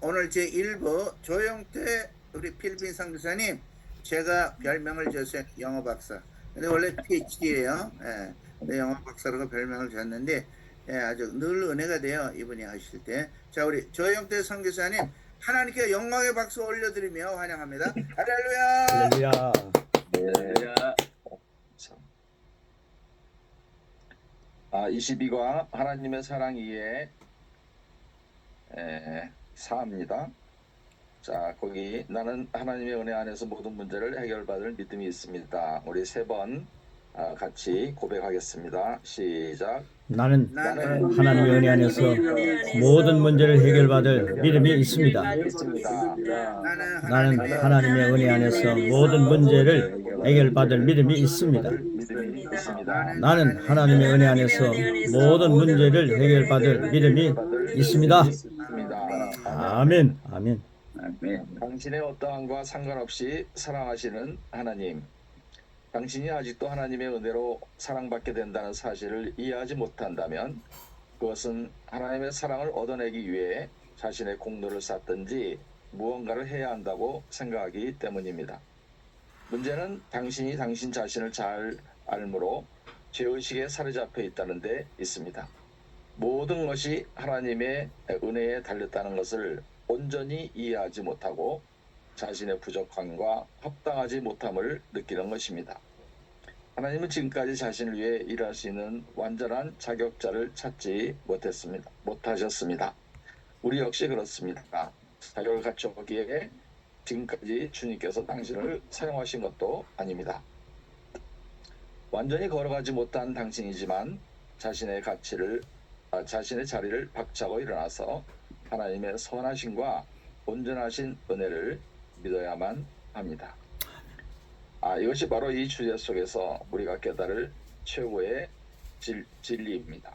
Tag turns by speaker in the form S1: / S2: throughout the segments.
S1: 오늘 제1부 조영태 우리 필리핀 선교사님, 제가 별명을 줬어요. 영어 박사. 근데 원래 PhD예요. 예. 근데 영어 박사라고 별명을 줬는데, 예, 아주 늘 은혜가 돼요. 이분이 하실 때. 자, 우리 조영태 선교사님, 하나님께 영광의 박수 올려드리며 환영합니다. 할렐루야.
S2: 할렐루야.
S3: 할렐루야. 22과 하나님의 사랑 위에 4입니다. 자, 거기 나는 하나님의 은혜 안에서 모든 문제를 해결받을 믿음이 있습니다. 우리 3번 같이 고백하겠습니다. 시작.
S2: 나는 하나님의 은혜 안에서 모든 문제를 해결받을 믿음이 있습니다. 나는 하나님의 은혜 안에서 모든 문제를 해결받을 믿음이 있습니다. 나는 하나님의 은혜 안에서 모든 문제를 해결받을 믿음이 있습니다. 아멘. 아멘.
S3: 당신의 어떠함과 상관없이 사랑하시는 하나님, 당신이 아직도 하나님의 은혜로 사랑받게 된다는 사실을 이해하지 못한다면 그것은 하나님의 사랑을 얻어내기 위해 자신의 공로를 쌓든지 무언가를 해야 한다고 생각하기 때문입니다. 문제는 당신이 당신 자신을 잘 알므로 죄의식에 사로잡혀 있다는 데 있습니다. 모든 것이 하나님의 은혜에 달렸다는 것을 온전히 이해하지 못하고 자신의 부족함과 합당하지 못함을 느끼는 것입니다. 하나님은 지금까지 자신을 위해 일할 수 있는 완전한 자격자를 찾지 못하셨습니다. 우리 역시 그렇습니다. 자격을 갖추기에 지금까지 주님께서 당신을 사용하신 것도 아닙니다. 완전히 걸어가지 못한 당신이지만 자신의 자리를 박차고 일어나서 하나님의 선하심과 온전하신 은혜를 믿어야만 합니다. 이것이 바로 이 주제 속에서 우리가 깨달을 최고의 진리입니다.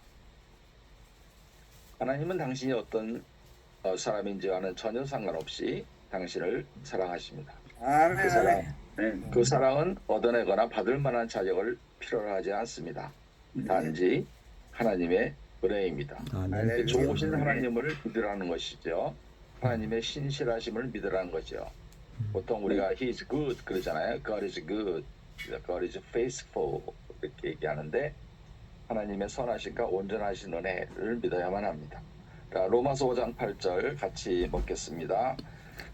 S3: 하나님은 당신이 어떤 사람인지와는 전혀 상관없이 당신을 사랑하십니다. 그 사랑은 얻어내거나 받을 만한 자격을 필요로 하지 않습니다. 단지 하나님의 은혜입니다. 좋으신 하나님을 믿으라는 것이죠. 하나님의 신실하심을 믿으라는 거죠. 보통 우리가 He is good 그러잖아요. God is good, God is faithful 이렇게 얘기하는데 하나님의 선하심과 온전하신 은혜를 믿어야만 합니다. 로마서 5장 8절 같이 먹겠습니다.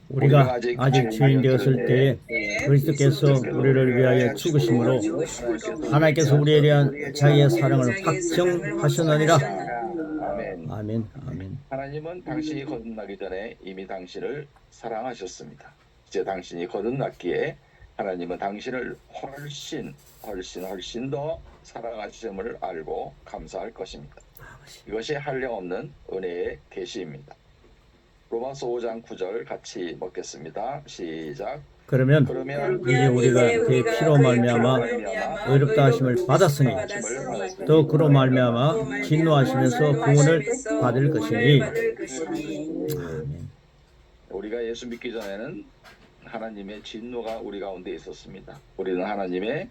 S2: 우리가 아직 죄인 되었을 때에 그리스도께서 우리를 위하여 죽으심으로 하나님께서 우리에 대한 자기의 사랑을 확정하셨느니라. 아멘. 아멘.
S3: 하나님은 당신이 거듭나기 전에 이미 당신을 사랑하셨습니다. 이제 당신이 거듭났기에 하나님은 당신을 훨씬 더 사랑하심을 알고 감사할 것입니다. 이것이 한량없는 은혜의 계시입니다. 로마서 5장 9절 같이 먹겠습니다. 시작.
S2: 그러면 이제 우리가 그의 피로 말미암아 의롭다 하심을 받았으니 또 그로 말미암아 진노하시면서 구원을 받을 것이니. 아멘.
S3: 우리가 예수 믿기 전에는 하나님의 진노가 우리 가운데 있었습니다. 우리는 하나님의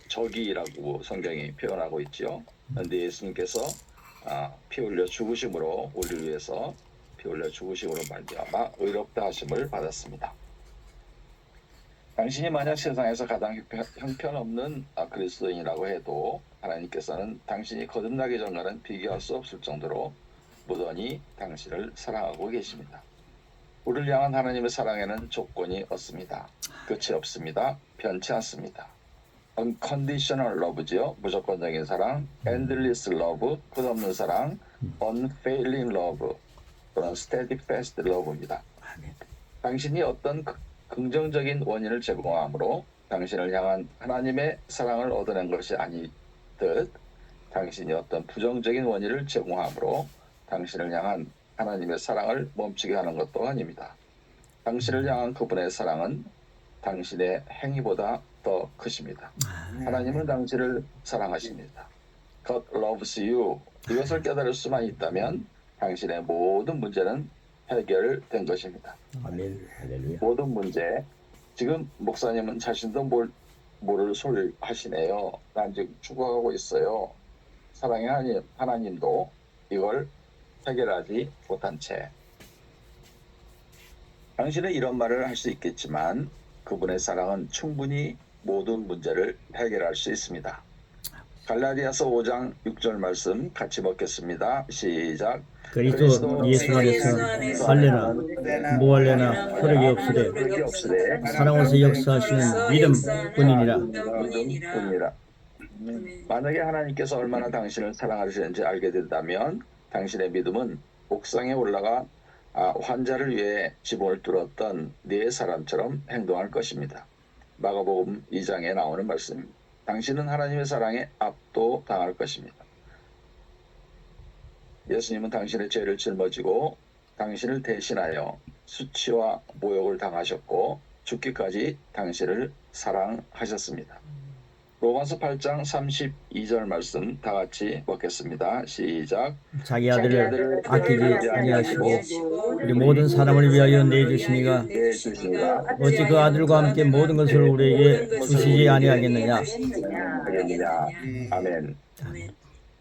S3: 적이라고 성경이 표현하고 있죠. 그런데 예수님께서 피 흘려 죽으심으로 우리를 위해서 피 흘려 죽으심으로 말미암아 의롭다 하심을 받았습니다. 당신이 만약 세상에서 가장 형편없는 그리스도인이라고 해도 하나님께서는 당신이 거듭나기 전과는 비교할 수 없을 정도로 무던히 당신을 사랑하고 계십니다. 우리를 향한 하나님의 사랑에는 조건이 없습니다. 끝이 없습니다. 변치 않습니다. unconditional love죠. 무조건적인 사랑, endless love, 끝없는 사랑, unfailing love, 또는 steadfast love입니다. 당신이 어떤 긍정적인 원인을 제공함으로 당신을 향한 하나님의 사랑을 얻어낸 것이 아니듯 당신이 어떤 부정적인 원인을 제공함으로 당신을 향한 하나님의 사랑을 멈추게 하는 것도 아닙니다. 당신을 향한 그분의 사랑은 당신의 행위보다 더 크십니다. 하나님은 당신을 사랑하십니다. God loves you. 이것을 깨달을 수만 있다면 당신의 모든 문제는 해결된 것입니다.
S2: 아멘. 할렐루야.
S3: 모든 문제. 지금 목사님은 자신도 모를 소리를 하시네요. 난 지금 죽어가고 있어요. 사랑의 하나님도 이걸 해결하지 못한 채 당신은 이런 말을 할 수 있겠지만 그분의 사랑은 충분히 모든 문제를 해결할 수 있습니다. 갈라디아서 5장 6절 말씀 같이 먹겠습니다. 시작.
S2: 그리스도 예수 안에서 할례나 무할례나 효력이 없으되 사랑으로서 역사하시는 믿음뿐이니라.
S3: 믿음뿐이라. 만약에 하나님께서 얼마나 당신을 사랑하시는지 알게 된다면 당신의 믿음은 옥상에 올라가 환자를 위해 지붕을 뚫었던 네 사람처럼 행동할 것입니다. 마가복음 2장에 나오는 말씀입니다. 당신은 하나님의 사랑에 압도당할 것입니다. 예수님은 당신의 죄를 짊어지고 당신을 대신하여 수치와 모욕을 당하셨고 죽기까지 당신을 사랑하셨습니다. 로마서 8장 32절 말씀 다 같이 먹겠습니다. 시작.
S2: 자기 아들을 아끼지 아니하시고 우리 모든 사람을 위하여 내주시니가 어찌 그 아들과 함께 모든 것을 우리에게 주시지 아니하겠느냐.
S3: 아멘.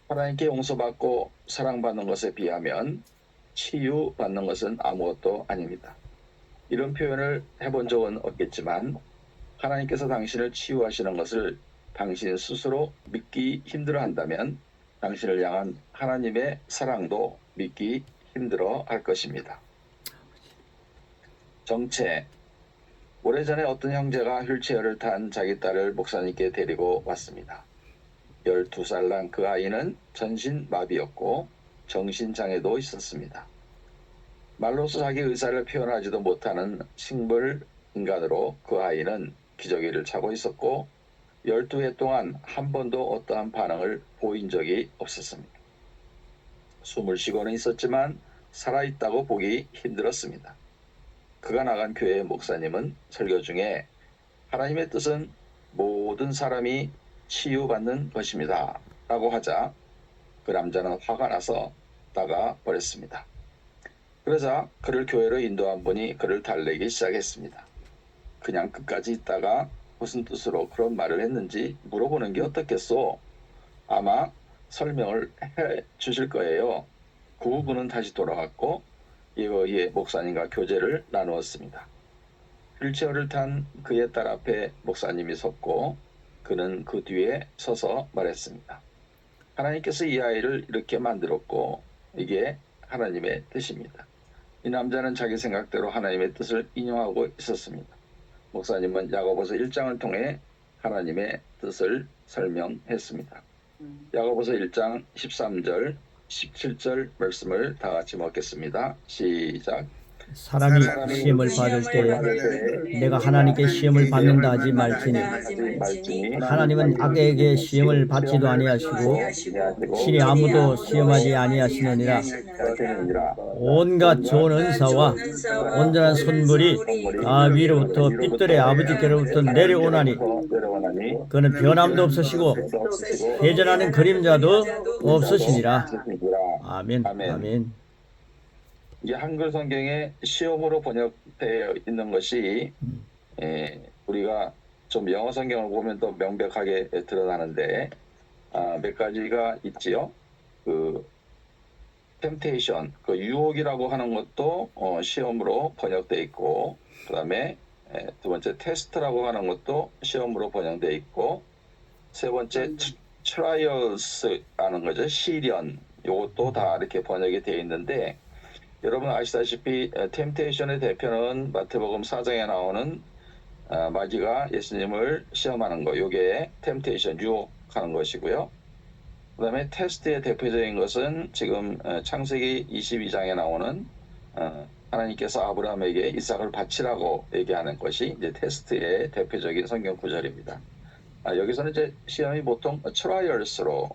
S3: 하나님께 용서받고 사랑받는 것에 비하면 치유받는 것은 아무것도 아닙니다. 이런 표현을 해본 적은 없겠지만 하나님께서 당신을 치유하시는 것을 당신 스스로 믿기 힘들어한다면 당신을 향한 하나님의 사랑도 믿기 힘들어 할 것입니다. 정체. 오래전에 어떤 형제가 휠체어를 탄 자기 딸을 목사님께 데리고 왔습니다. 12살 난 그 아이는 전신마비였고 정신장애도 있었습니다. 말로서 자기 의사를 표현하지도 못하는 식물 인간으로 그 아이는 기저귀를 차고 있었고 12해 동안 한 번도 어떠한 반응을 보인 적이 없었습니다. 숨을 쉬고는 있었지만 살아있다고 보기 힘들었습니다. 그가 나간 교회의 목사님은 설교 중에 하나님의 뜻은 모든 사람이 치유받는 것입니다 라고 하자 그 남자는 화가 나서 나가 버렸습니다. 그러자 그를 교회로 인도한 분이 그를 달래기 시작했습니다. 그냥 끝까지 있다가 무슨 뜻으로 그런 말을 했는지 물어보는 게 어떻겠소? 아마 설명을 해 주실 거예요. 그 부분은 다시 돌아갔고 이거에 목사님과 교제를 나누었습니다. 휠체어를 탄 그의 딸 앞에 목사님이 섰고 그는 그 뒤에 서서 말했습니다. 하나님께서 이 아이를 이렇게 만들었고 이게 하나님의 뜻입니다. 이 남자는 자기 생각대로 하나님의 뜻을 인용하고 있었습니다. 목사님은 야고보서 1장을 통해 하나님의 뜻을 설명했습니다. 야고보서 1장 13절 17절 말씀을 다 같이 먹겠습니다. 시작.
S2: 사람이 시험을 받을 때 내가 하나님께 시험을 받는다 하지 말지니 하나님은 악에게 시험을 받지도 아니하시고 신이 아무도 시험하지 아니하시느니라. 온갖 좋은 은사와 온전한 선물이 다 위로부터 빛들의 아버지께로부터 내려오나니 그는 변함도 없으시고 회전하는 그림자도 없으시니라. 아멘. 아멘.
S3: 이게 한글 성경에 시험으로 번역되어 있는 것이 우리가 좀 영어 성경을 보면 더 명백하게 드러나는데 몇 가지가 있지요. 그 템테이션, 그 유혹이라고 하는 것도 시험으로 번역되어 있고, 그 다음에 두 번째 테스트라고 하는 것도 시험으로 번역되어 있고, 세 번째 트라이얼스라는 거죠. 시련, 이것도 다 이렇게 번역이 되어 있는데 여러분 아시다시피 템테이션의 대표는 마태복음 4장에 나오는 마귀가 예수님을 시험하는 거, 이게 템테이션, 유혹하는 것이고요. 그 다음에 테스트의 대표적인 것은 지금 창세기 22장에 나오는 하나님께서 아브라함에게 이삭을 바치라고 얘기하는 것이 이제 테스트의 대표적인 성경 구절입니다. 여기서는 이제 시험이 보통 트라이얼스로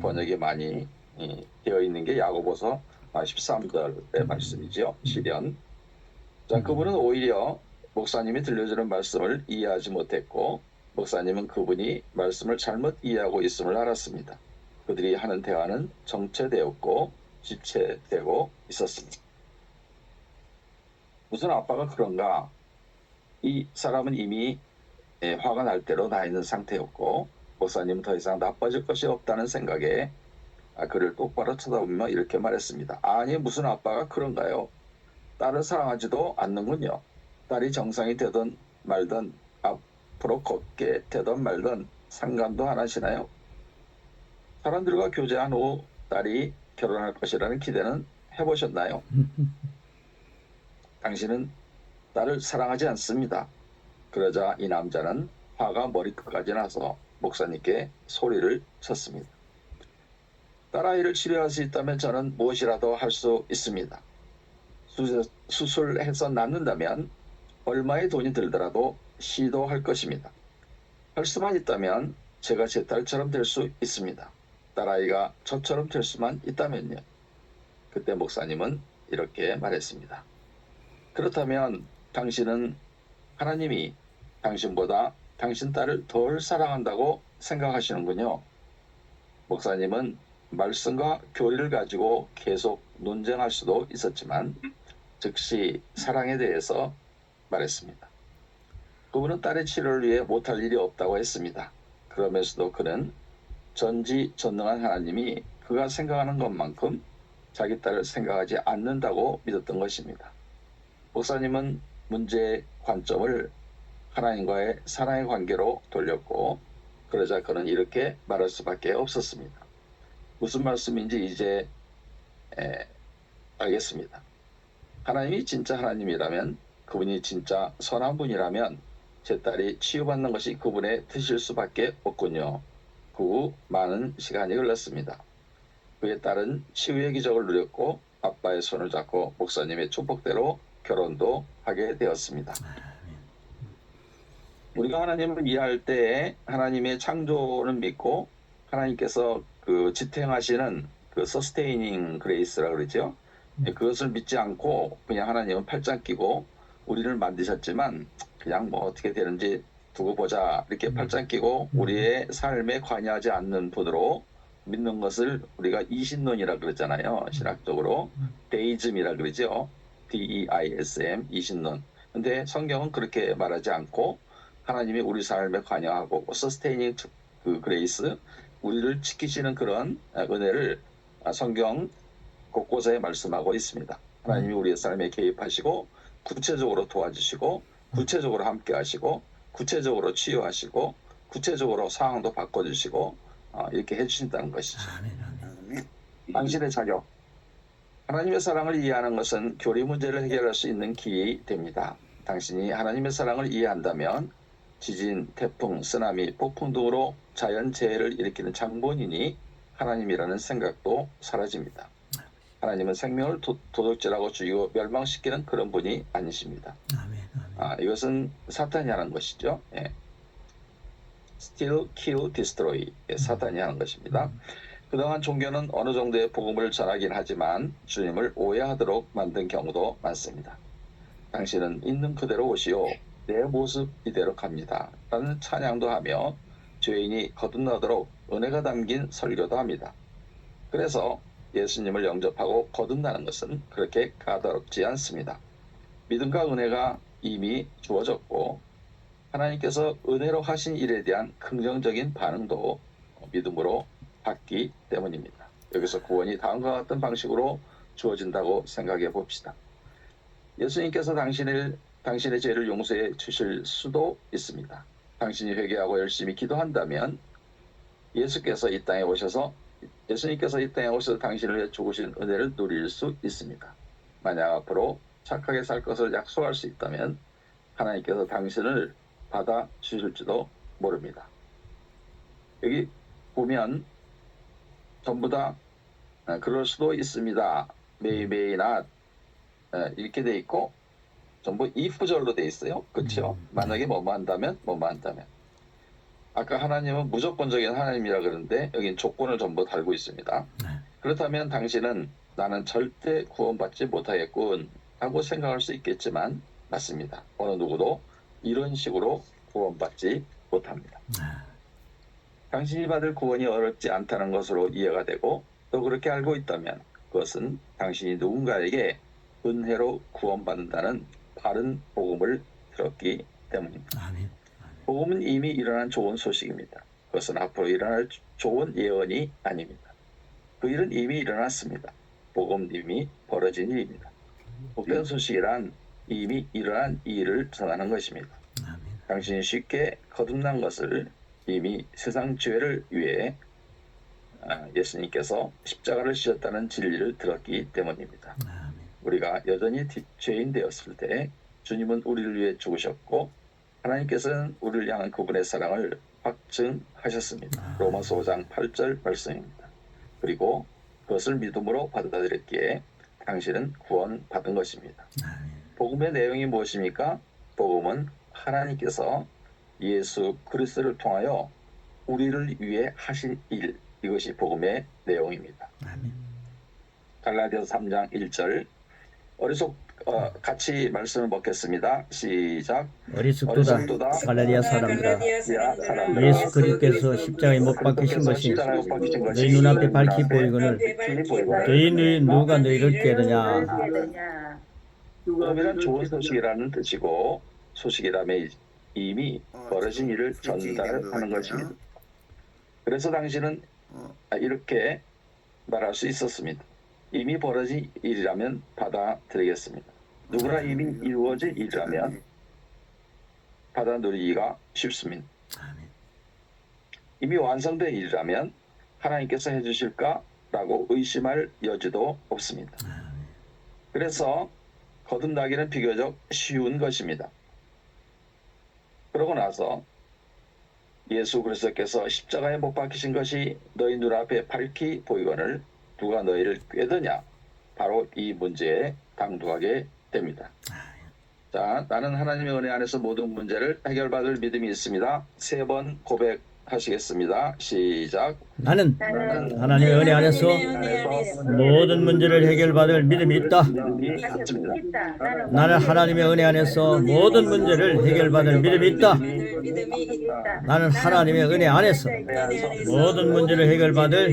S3: 번역이 많이 되어 있는 게 야고보서 13절의 말씀이죠. 시련. 자, 그분은 오히려 목사님이 들려주는 말씀을 이해하지 못했고 목사님은 그분이 말씀을 잘못 이해하고 있음을 알았습니다. 그들이 하는 대화는 정체되었고 지체되고 있었습니다. 무슨 아빠가 그런가? 이 사람은 이미 화가 날 대로 나 있는 상태였고 목사님은 더 이상 나빠질 것이 없다는 생각에 그를 똑바로 쳐다보며 이렇게 말했습니다. 아니 무슨 아빠가 그런가요? 딸을 사랑하지도 않는군요. 딸이 정상이 되든 말든 앞으로 걷게 되든 말든 상관도 안 하시나요? 사람들과 교제한 후 딸이 결혼할 것이라는 기대는 해보셨나요? 당신은 딸을 사랑하지 않습니다. 그러자 이 남자는 화가 머리끝까지 나서 목사님께 소리를 쳤습니다. 딸아이를 치료할 수 있다면 저는 무엇이라도 할 수 있습니다. 수술해서 낫는다면 얼마의 돈이 들더라도 시도할 것입니다. 할 수만 있다면 제가 제 딸처럼 될 수 있습니다. 딸아이가 저처럼 될 수만 있다면요. 그때 목사님은 이렇게 말했습니다. 그렇다면 당신은 하나님이 당신보다 당신 딸을 덜 사랑한다고 생각하시는군요. 목사님은 말씀과 교리를 가지고 계속 논쟁할 수도 있었지만 즉시 사랑에 대해서 말했습니다. 그분은 딸의 치료를 위해 못할 일이 없다고 했습니다. 그러면서도 그는 전지전능한 하나님이 그가 생각하는 것만큼 자기 딸을 생각하지 않는다고 믿었던 것입니다. 목사님은 문제의 관점을 하나님과의 사랑의 관계로 돌렸고 그러자 그는 이렇게 말할 수밖에 없었습니다. 무슨 말씀인지 이제 알겠습니다. 하나님이 진짜 하나님이라면 그분이 진짜 선한 분이라면 제 딸이 치유받는 것이 그분의 뜻일 수밖에 없군요. 그 후 많은 시간이 흘렀습니다. 그의 딸은 치유의 기적을 누렸고 아빠의 손을 잡고 목사님의 축복대로 결혼도 하게 되었습니다. 우리가 하나님을 이해할 때 하나님의 창조를 믿고 하나님께서 그 지탱하시는 그 서스테이닝 그레이스라 그러죠. 그것을 믿지 않고 그냥 하나님은 팔짱 끼고 우리를 만드셨지만 그냥 뭐 어떻게 되는지 두고 보자 이렇게 팔짱 끼고 우리의 삶에 관여하지 않는 분으로 믿는 것을 우리가 이신론이라 그러잖아요. 신학적으로 데이즘이라 그러죠. DEISM 이신론. 근데 성경은 그렇게 말하지 않고 하나님이 우리 삶에 관여하고 서스테이닝 그 그레이스 우리를 지키시는 그런 은혜를 성경 곳곳에 말씀하고 있습니다. 하나님이 우리의 삶에 개입하시고 구체적으로 도와주시고 구체적으로 함께 하시고 구체적으로 치유하시고 구체적으로 상황도 바꿔주시고 이렇게 해주신다는 것이죠.
S1: 아멘.
S3: 당신의 자격. 하나님의 사랑을 이해하는 것은 교리 문제를 해결할 수 있는 길이 됩니다. 당신이 하나님의 사랑을 이해한다면 지진, 태풍, 쓰나미, 폭풍 등으로 자연재해를 일으키는 장본인이 하나님이라는 생각도 사라집니다. 하나님은 생명을 도둑질하고 죽이고 멸망시키는 그런 분이 아니십니다. 이것은 사탄이 하는 것이죠. 예. Steal, kill, destroy. 사탄이 하는 것입니다. 그동안 종교는 어느 정도의 복음을 전하긴 하지만 주님을 오해하도록 만든 경우도 많습니다. 당신은 있는 그대로 오시오. 내 모습 이대로 갑니다. 라는 찬양도 하며 죄인이 거듭나도록 은혜가 담긴 설교도 합니다. 그래서 예수님을 영접하고 거듭나는 것은 그렇게 까다롭지 않습니다. 믿음과 은혜가 이미 주어졌고 하나님께서 은혜로 하신 일에 대한 긍정적인 반응도 믿음으로 받기 때문입니다. 여기서 구원이 다음과 같은 방식으로 주어진다고 생각해 봅시다. 예수님께서 당신의 죄를 용서해 주실 수도 있습니다. 당신이 회개하고 열심히 기도한다면 예수님께서 이 땅에 오셔서 당신을 위해 죽으신 은혜를 누릴 수 있습니다. 만약 앞으로 착하게 살 것을 약속할 수 있다면 하나님께서 당신을 받아 주실지도 모릅니다. 여기 보면 전부 다 그럴 수도 있습니다. may not 이렇게 돼 있고 전부 if절로 돼 있어요. 그렇죠? 만약에 뭐뭐 한다면 아까 하나님은 무조건적인 하나님이라 그러는데 여긴 조건을 전부 달고 있습니다. 그렇다면 당신은 나는 절대 구원받지 못하겠군 하고 생각할 수 있겠지만 맞습니다. 어느 누구도 이런 식으로 구원받지 못합니다. 당신이 받을 구원이 어렵지 않다는 것으로 이해가 되고 또 그렇게 알고 있다면 그것은 당신이 누군가에게 은혜로 구원받는다는 바른 복음을 들었기 때문입니다. 복음은 이미 일어난 좋은 소식입니다. 그것은 앞으로 일어날 좋은 예언이 아닙니다. 그 일은 이미 일어났습니다. 복음 이미 벌어진 일입니다. 보편 소식이란 이미 일어난 일을 전하는 것입니다.
S2: 아멘.
S3: 당신이 쉽게 거듭난 것을 이미 세상 죄를 위해 예수님께서 십자가를 지셨다는 진리를 들었기 때문입니다.
S2: 아멘.
S3: 우리가 여전히 죄인 되었을 때 주님은 우리를 위해 죽으셨고 하나님께서는 우리를 향한 그분의 사랑을 확증하셨습니다. 로마서 5장 8절 말씀입니다. 그리고 그것을 믿음으로 받아들였기에 당신은 구원받은 것입니다.
S2: 아멘.
S3: 복음의 내용이 무엇입니까? 복음은 하나님께서 예수 그리스도를 통하여 우리를 위해 하신 일, 이것이 복음의 내용입니다.
S2: 아멘.
S3: 갈라디아서 3장 1절 같이 말씀을 먹겠습니다. 시작.
S2: 어리석도다 갈라디아 사람들아, 예수 그리스도께서 십자가에 못 박히신 것이 너희 눈앞에 밝히 보이거늘 너희 누가 너희를 깨느냐.
S3: 복음이란 좋은 소식이라는 뜻이고 소식이라면 이미 벌어진 일을 전달하는 것입니다. 그래서 당신은 이렇게 말할 수 있었습니다. 이미 벌어진 일이라면 받아들이겠습니다. 누구나 이미 이루어진 일이라면 받아들이기가 쉽습니다.
S2: 아멘.
S3: 이미 완성된 일이라면 하나님께서 해주실까라고 의심할 여지도 없습니다. 그래서 거듭나기는 비교적 쉬운 것입니다. 그러고 나서 예수 그리스도께서 십자가에 못 박히신 것이 너희 눈앞에 밝히 보이거늘 누가 너희를 꾀드냐? 바로 이 문제에 당도하게 됩니다. 자, 나는 하나님의 은혜 안에서 모든 문제를 해결받을 믿음이 있습니다. 3번 고백하시겠습니다. 시작.
S2: 나는 하나님의 은혜 안에서 모든 문제를 해결받을 믿음이 있다. 나는 하나님의 은혜 안에서 모든 문제를 해결받을 믿음이 있다. 나는 하나님의 은혜 안에서 모든 문제를 해결받을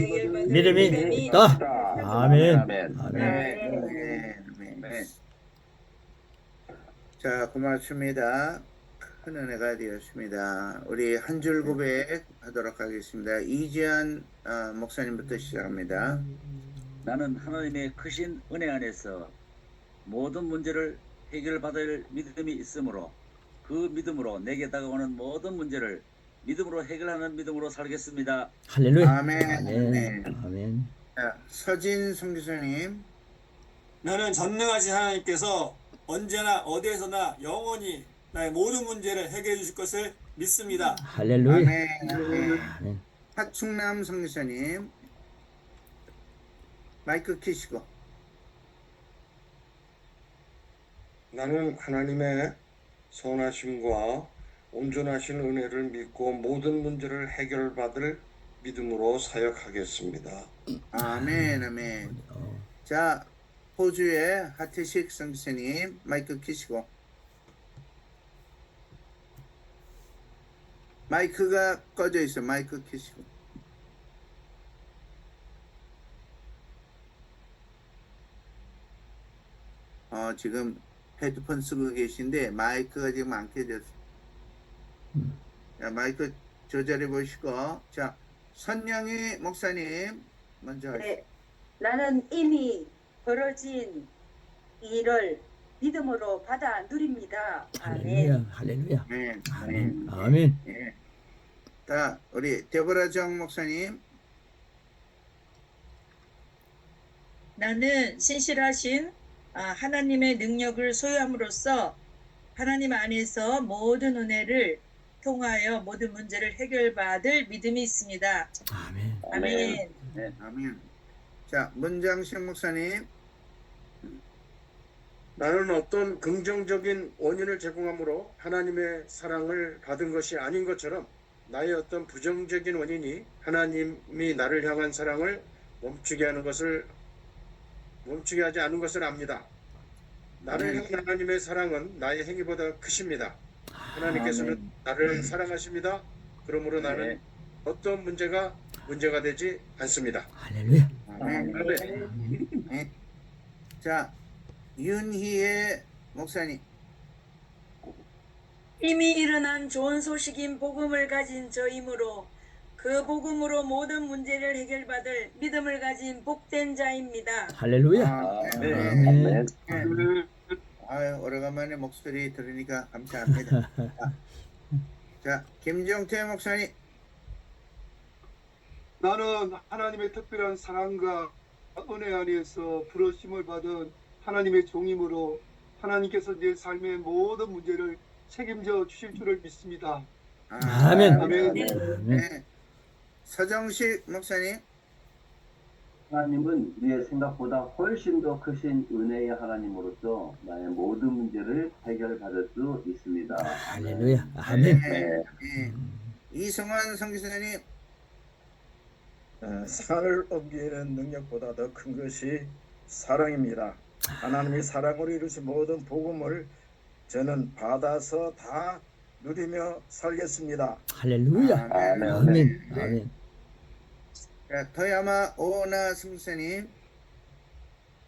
S2: 믿음이 있다. 아멘.
S3: 아멘.
S1: 아멘. 자, 고맙습니다. 큰 은혜가 되었습니다. 우리 한 줄 고백 하도록 하겠습니다. 이지한 목사님부터 시작합니다.
S4: 나는 하나님의 크신 은혜 안에서 모든 문제를 해결받을 믿음이 있으므로 그 믿음으로 내게 다가오는 모든 문제를 믿음으로 해결하는 믿음으로 살겠습니다.
S2: 할렐루야.
S1: 아멘.
S2: 아멘. 아멘.
S1: 자, 서진 선교사님.
S5: 나는 전능하신 하나님께서 언제나 어디에서나 영원히 나의 모든 문제를 해결해 주실 것을 믿습니다.
S2: 할렐루야.
S1: 아멘. 아멘.
S2: 아멘.
S1: 하충남 선교사님. 마이크 켜시고.
S6: 나는 하나님의 선하심과 온전하신 은혜를 믿고 모든 문제를 해결받을 믿음으로 사역하겠습니다.
S1: 아멘. 아멘. 자, 호주의 하태식 선교사님 마이크 켜시고. 마이크가 꺼져 있어. 마이크 켜시고. 지금 헤드폰 쓰고 계신데 마이크가 지금 안 켜졌어. 자, 마이크 조절해 보시고. 자, 선영희 목사님 먼저 하시죠.
S7: 네, 나는 이미 벌어진 일을 믿음으로 받아 누립니다.
S2: 할렐루야.
S7: 아멘.
S2: 할렐루야.
S1: 아멘.
S2: 아멘. 아멘.
S1: 예. 자, 우리 데보라 정 목사님.
S8: 나는 신실하신 하나님의 능력을 소유함으로써 하나님 안에서 모든 은혜를 통하여 모든 문제를 해결받을 믿음이 있습니다.
S2: 아멘.
S8: 아멘.
S1: 아멘. 자, 문장식 목사님.
S6: 나는 어떤 긍정적인 원인을 제공함으로 하나님의 사랑을 받은 것이 아닌 것처럼 나의 어떤 부정적인 원인이 하나님이 나를 향한 사랑을 멈추게 하지 않은 것을 압니다. 나를 향한 하나님의 사랑은 나의 행위보다 크십니다. 하나님께서는 나를 사랑하십니다. 그러므로 나는 어떤 문제가 되지 않습니다.
S2: 할렐루야.
S1: 아멘. 네. 자, 윤희의 목사님.
S9: 이미 일어난 좋은 소식인 복음을 가진 저이므로
S8: 그 복음으로 모든 문제를 해결받을 믿음을 가진 복된 자입니다.
S2: 할렐루야.
S1: 아멘.
S2: 아멘.
S1: 아유, 오래간만에 목소리 들으니까 감사합니다. 자, 김정태 목사님.
S9: 나는 하나님의 특별한 사랑과 은혜 안에서 부르심을 받은 하나님의 종이므로 하나님께서 내 삶의 모든 문제를 책임져 주실 줄을 믿습니다.
S2: 아멘.
S9: 아멘.
S1: 네. 서정식 목사님.
S10: 하나님은 우리의 생각보다 훨씬 더 크신 은혜의 하나님으로서 나의 모든 문제를 해결받을 수 있습니다.
S2: 할렐루야. 아멘.
S1: 네. 이성환 선교사님.
S11: 산을 옮기는 능력보다 더 큰 것이 사랑입니다. 하나님이 사랑으로 이루신 모든 복음을 저는 받아서 다 누리며 살겠습니다.
S2: 할렐루야.
S1: 아멘.
S2: 아멘. 아멘.
S1: 자, 더야마 오나 선교사님.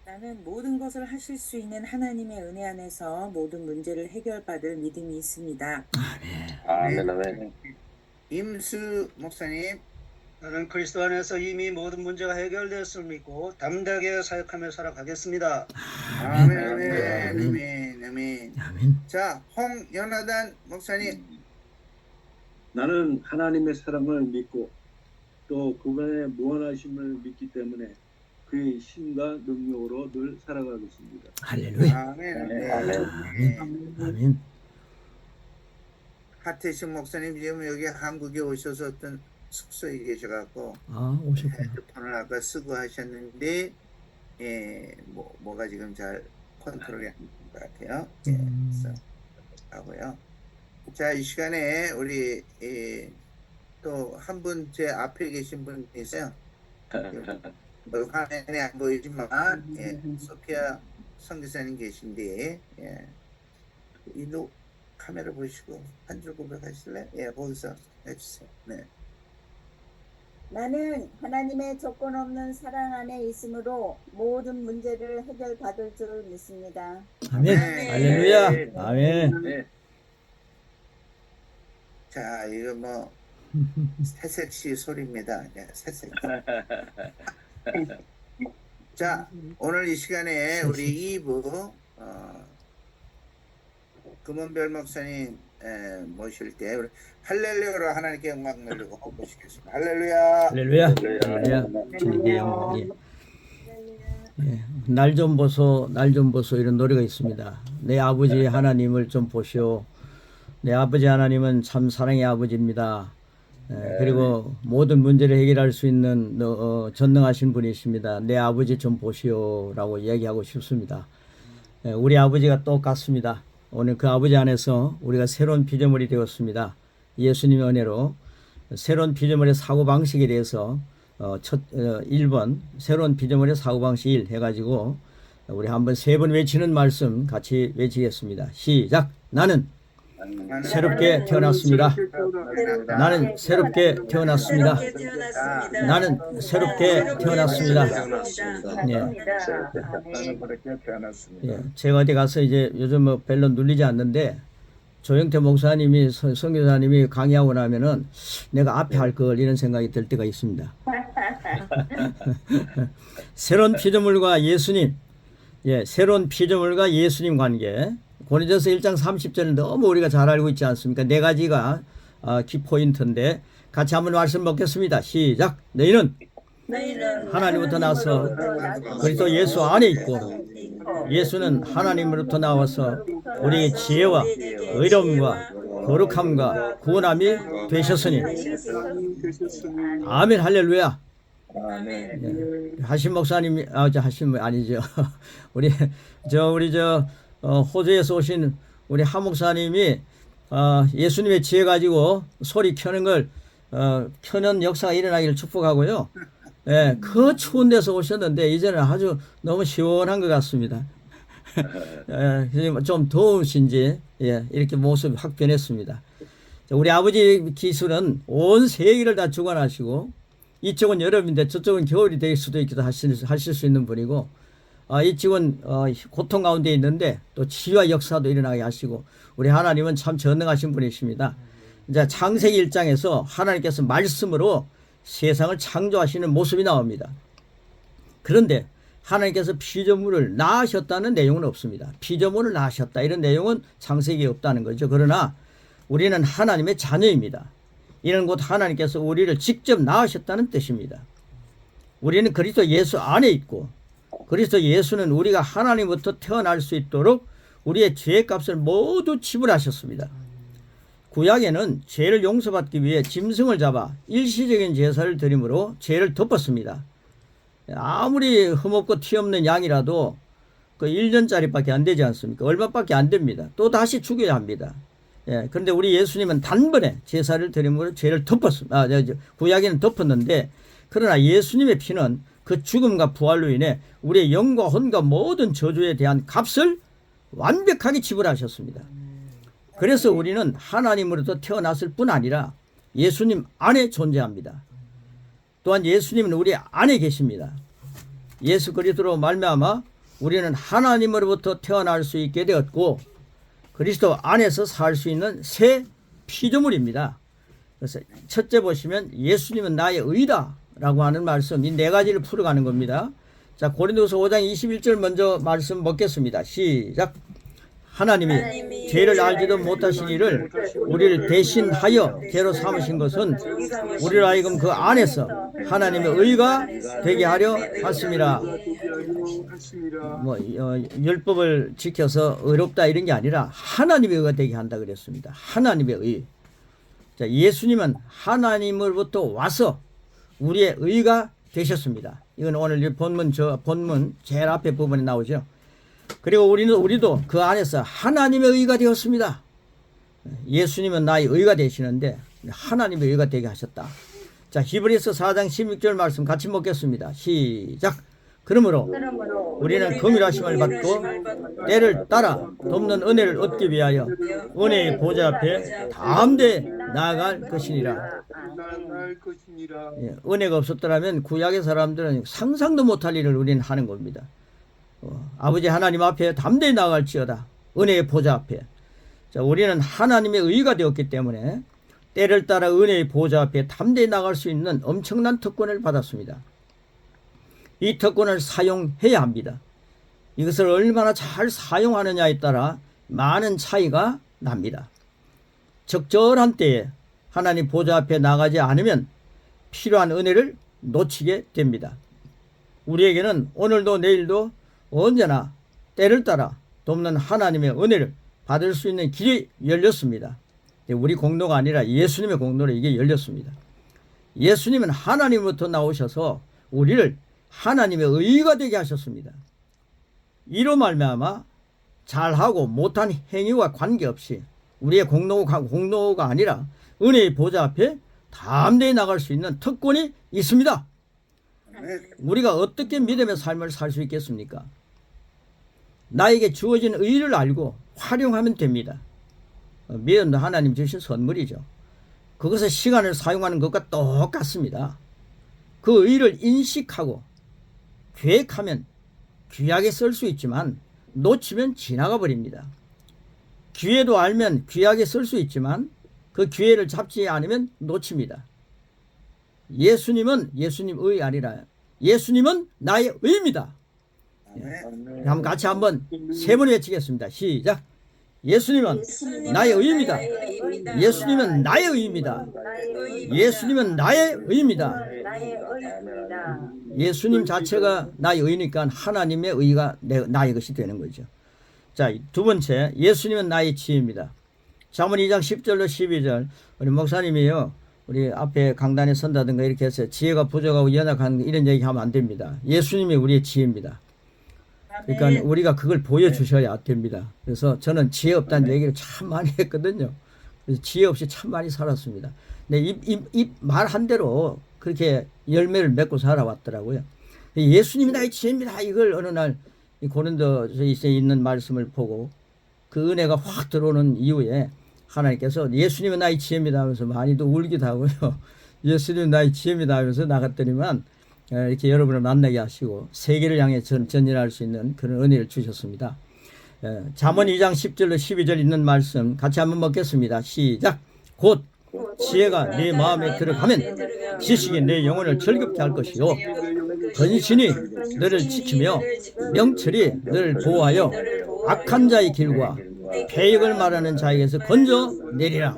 S12: 나는 모든 것을 하실 수 있는 하나님의 은혜 안에서 모든 문제를 해결받을 믿음이 있습니다.
S3: 아멘.
S1: 임수 목사님.
S13: 나는 그리스도 안에서 이미 모든 문제가 해결되었음을 믿고 담대하게 사역하며 살아가겠습니다.
S1: 아멘. 아멘. 아멘.
S2: 아멘.
S1: 자, 홍연하단 목사님.
S14: 나는 하나님의 사랑을 믿고 또 그분의 무한하심을 믿기 때문에 그의 힘과 능력으로 늘 살아가겠습니다.
S2: 할렐루야.
S1: 아멘.
S2: 아멘. 아멘.
S1: 하태식 목사님 지금 여기 한국에 오셔서 어떤 숙소에 계셔갖고
S2: 오셨구나.
S1: 핸드폰을 아까 쓰고 하셨는데 뭐가 지금 잘 컨트롤이 안 된 것 같아요. 그래서 하고요. 자, 이 시간에 우리 또 한 분 제 앞에 계신 분 있어요. 뭐 화면에 안 보이지만 소피아 선교사님 계신데 이도 카메라 보시고 한 줄 고백하실래요? 거기서 해주세요. 네.
S15: 나는 하나님의 조건 없는 사랑 안에 있으므로 모든 문제를 해결받을 줄 믿습니다.
S2: 아멘. 할렐루야. 아멘.
S1: 자, 이거 뭐 새색시 소리입니다. 네, 새색시. 자, 오늘 이 시간에 우리 2부 금원별 목사님 모실 때 우리 할렐루야로 하나님께 영광 돌리고 모시겠습니다. 할렐루야.
S2: 할렐루야. 할렐루야. 주님께 영광. 날 좀 보소, 날 좀 보소 이런 노래가 있습니다. 내 아버지 하나님을 좀 보시오. 내 아버지 하나님은 참 사랑의 아버지입니다. 그리고 모든 문제를 해결할 수 있는 전능하신 분이십니다. 내 아버지 좀 보시오라고 얘기하고 싶습니다. 우리 아버지가 똑같습니다. 오늘 그 아버지 안에서 우리가 새로운 피조물이 되었습니다. 예수님의 은혜로 새로운 피조물의 사고방식에 대해서 1번 새로운 피조물의 사고방식 1 해가지고 우리 한번 3번 외치는 말씀 같이 외치겠습니다. 시작. 나는 새롭게 태어났습니다. 나는 새롭게 태어났습니다. 나는 새롭게 태어났습니다. 제가 어디 가서 이제 요즘 뭐 별로 눌리지 않는데 조영태 목사님이 선교사님이 강의하고 나면은 내가 앞에 할 걸 이런 생각이 들 때가 있습니다. 새로운 피조물과 예수님, 새로운 피조물과 예수님 관계. 고린도서 1장 30절을 너무 우리가 잘 알고 있지 않습니까? 4가지가 키포인트인데 같이 한번 말씀 먹겠습니다. 시작. 너희는 하나님부터 나서 그리스도 예수 안에 있고 예수는 하나님으로부터 나와서 우리의 지혜와 의로움과 거룩함과 구원함이 되셨으니 아멘. 할렐루야. 하신 목사님이 하신 아니죠. 우리 호주에서 오신 우리 하 목사님이 예수님의 지혜 가지고 소리 켜는 걸 켜는 역사가 일어나기를 축복하고요. 그 추운 데서 오셨는데 이제는 아주 너무 시원한 것 같습니다. 좀 더우신지 이렇게 모습이 확 변했습니다. 우리 아버지 기술은 온 세계를 다 주관하시고 이쪽은 여름인데 저쪽은 겨울이 될 수도 있기도 하실 수 있는 분이고 이쪽은 고통 가운데 있는데 또 치유와 역사도 일어나게 하시고 우리 하나님은 참 전능하신 분이십니다. 이제 창세기 1장에서 하나님께서 말씀으로 세상을 창조하시는 모습이 나옵니다. 그런데 하나님께서 피조물을 낳으셨다는 내용은 없습니다. 피조물을 낳으셨다 이런 내용은 창세기에 없다는 거죠. 그러나 우리는 하나님의 자녀입니다. 이는 곧 하나님께서 우리를 직접 낳으셨다는 뜻입니다. 우리는 그리스도 예수 안에 있고 그리스도 예수는 우리가 하나님부터 태어날 수 있도록 우리의 죄값을 모두 지불하셨습니다. 구약에는 죄를 용서받기 위해 짐승을 잡아 일시적인 제사를 드림으로 죄를 덮었습니다. 아무리 흠없고 티 없는 양이라도 그 1년짜리밖에 안 되지 않습니까? 얼마밖에 안 됩니다. 또 다시 죽여야 합니다. 예, 그런데 우리 예수님은 단번에 제사를 드림으로 죄를 덮었습니다. 구약에는 덮었는데 그러나 예수님의 피는 그 죽음과 부활로 인해 우리의 영과 혼과 모든 저주에 대한 값을 완벽하게 지불하셨습니다. 그래서 우리는 하나님으로부터 태어났을 뿐 아니라 예수님 안에 존재합니다. 또한 예수님은 우리 안에 계십니다. 예수 그리스도로 말미암아 우리는 하나님으로부터 태어날 수 있게 되었고 그리스도 안에서 살 수 있는 새 피조물입니다. 그래서 첫째 보시면 예수님은 나의 의다 라고 하는 말씀, 이 네 가지를 풀어가는 겁니다. 자, 고린도서 5장 21절 먼저 말씀 먹겠습니다. 시작. 하나님이 죄를 알지도 못하신 이를 우리를 대신하여 죄로 삼으신 것은 우리를 하여금 그 안에서 하나님의 의가 되게 하려 하심이라. 율법을 지켜서 의롭다 이런 게 아니라 하나님의 의가 되게 한다 그랬습니다. 하나님의 의. 자, 예수님은 하나님으로부터 와서 우리의 의가 되셨습니다. 이건 오늘 본문 제일 앞에 부분에 나오죠. 그리고 우리도 그 안에서 하나님의 의가 되었습니다. 예수님은 나의 의가 되시는데 하나님의 의가 되게 하셨다. 자, 히브리서 4장 16절 말씀 같이 먹겠습니다. 시작. 그러므로 우리는 금일하심을 받고 때를 따라 돕는 은혜를 얻기 위하여 은혜의 보좌 앞에 담대히 나아갈 것이니라. 예, 은혜가 없었더라면 구약의 사람들은 상상도 못할 일을 우리는 하는 겁니다. 아버지 하나님 앞에 담대히 나아갈지어다. 은혜의 보좌 앞에. 자, 우리는 하나님의 의가 되었기 때문에 때를 따라 은혜의 보좌 앞에 담대히 나갈 수 있는 엄청난 특권을 받았습니다. 이 특권을 사용해야 합니다. 이것을 얼마나 잘 사용하느냐에 따라 많은 차이가 납니다. 적절한 때에 하나님 보좌 앞에 나가지 않으면 필요한 은혜를 놓치게 됩니다. 우리에게는 오늘도 내일도 언제나 때를 따라 돕는 하나님의 은혜를 받을 수 있는 길이 열렸습니다. 우리 공로가 아니라 예수님의 공로로 이게 열렸습니다. 예수님은 하나님부터 나오셔서 우리를 하나님의 의가 되게 하셨습니다. 이로 말미암아 잘하고 못한 행위와 관계없이 우리의 공로가 아니라 은혜의 보좌 앞에 담대히 나갈 수 있는 특권이 있습니다. 우리가 어떻게 믿음의 삶을 살 수 있겠습니까? 나에게 주어진 의를 알고 활용하면 됩니다. 믿음도 하나님 주신 선물이죠. 그것을 시간을 사용하는 것과 똑같습니다. 그 의를 인식하고 계획하면 귀하게 쓸 수 있지만 놓치면 지나가 버립니다. 기회도 알면 귀하게 쓸 수 있지만 그 기회를 잡지 않으면 놓칩니다. 예수님은 예수님의 아니라 예수님은 나의 의입니다. 한번 같이 한번 세 번 외치겠습니다. 시작. 예수님은 나의 의입니다. 예수님은 나의 의입니다. 예수님은 나의 의입니다. 예수님 자체가 나의 의니까 하나님의 의가 나의 것이 되는 거죠. 자, 두 번째, 예수님은 나의 지혜입니다. 잠언 2장 10절로 12절, 우리 목사님이요, 우리 앞에 강단에 선다든가 이렇게 해서 지혜가 부족하고 연약한 이런 얘기 하면 안 됩니다. 예수님이 우리의 지혜입니다. 그러니까 우리가 그걸 보여주셔야 됩니다. 그래서 저는 지혜 없다는 얘기를 참 많이 했거든요. 그래서 지혜 없이 참 많이 살았습니다. 근데 이 말한 대로 그렇게 열매를 맺고 살아왔더라고요. 예수님이 나의 지혜입니다. 이걸 어느 날 고린도서에 있는 말씀을 보고 그 은혜가 확 들어오는 이후에 하나님께서 예수님은 나의 지혜입니다 하면서 많이도 울기도 하고요. 예수님은 나의 지혜입니다 하면서 나갔더니만 이렇게 여러분을 만나게 하시고 세계를 향해 전진할 수 있는 그런 은혜를 주셨습니다. 잠언 2장 10절로 12절 있는 말씀 같이 한번 먹겠습니다. 시작. 곧 지혜가 네 마음에 들어가면 지식이 내 영혼을 즐겁게 할 것이요 근신이 너를 지키며 명철이 너를 보호하여 악한 자의 길과 폐역을 말하는 자에게서 건져내리라.